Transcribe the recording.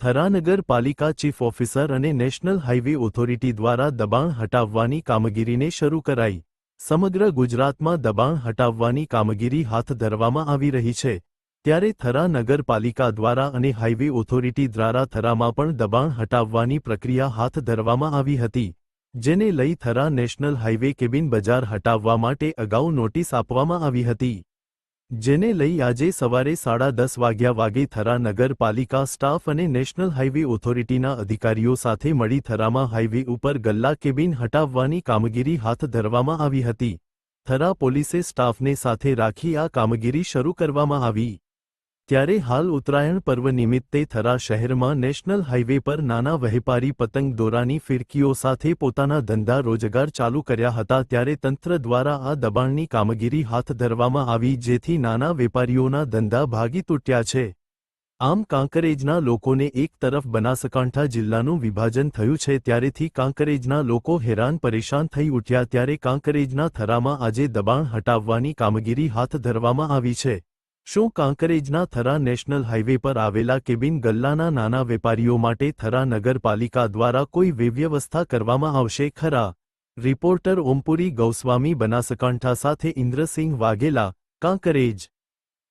થરા નગરપાલિકા chief officer અને national highway authority દ્વારા દબાણ હટાવવાની કામગીરીને શરૂ કરાઈ। સમગ્ર ગુજરાતમાં દબાણ હટાવવાની કામગીરી હાથ ધરવામાં આવી રહી છે, ત્યારે થરા નગરપાલિકા દ્વારા અને હાઇવે ઓથોરિટી દ્વારા થરામાં પણ દબાણ હટાવવાની પ્રક્રિયા હાથ ધરવામાં આવી હતી, જેને લઈ થરા નેશનલ હાઇવે કેબિન બજાર હટાવવા માટે અગાઉ નોટિસ આપવામાં આવી હતી, જેને લઈ આજે સવારે 10:30 વાગે થરા નગરપાલિકા સ્ટાફ અને નેશનલ હાઇવે ઓથોરિટીના અધિકારીઓ સાથે મળી થરામાં હાઇવે ઉપર ગલ્લા કેબિન હટાવવાની કામગીરી હાથ ધરવામાં આવી હતી। થરા પોલીસે સ્ટાફને સાથે રાખી આ કામગીરી શરૂ કરવામાં આવી। ત્યારે હાલ ઉત્તરાયણ પર્વ નિમિત્તે થરા શહેરમાં નેશનલ હાઇવે પર નાના વેપારી પતંગ દોરાની ફિરકીઓ સાથે પોતાના ધંધા રોજગાર ચાલુ કર્યા હતા, ત્યારે તંત્ર દ્વારા આ દબાણની કામગીરી હાથ ધરવામાં આવી, જેથી નાના વેપારીઓના ધંધા ભાગી તૂટ્યા છે। આમ કાંકરેજના લોકોને એક તરફ બનાસકાંઠા જિલ્લાનું વિભાજન થયું છે, ત્યારેથી કાંકરેજના લોકો હેરાન પરેશાન થઈ ઉઠ્યા, ત્યારે કાંકરેજના થરામાં આજે દબાણ હટાવવાની કામગીરી હાથ ધરવામાં આવી છે। શું કાંકરેજના થરા નેશનલ હાઇવે પર આવેલા કેબિન ગલ્લાના નાના વેપારીઓ માટે થરા નગરપાલિકા દ્વારા કોઈ વ્યવસ્થા કરવામાં આવશે ખરા? રિપોર્ટર ઓમપુરી ગૌસ્વામી, બનાસકાંઠા સાથે ઇન્દ્રસિંહ વાઘેલા, કાંકરેજ।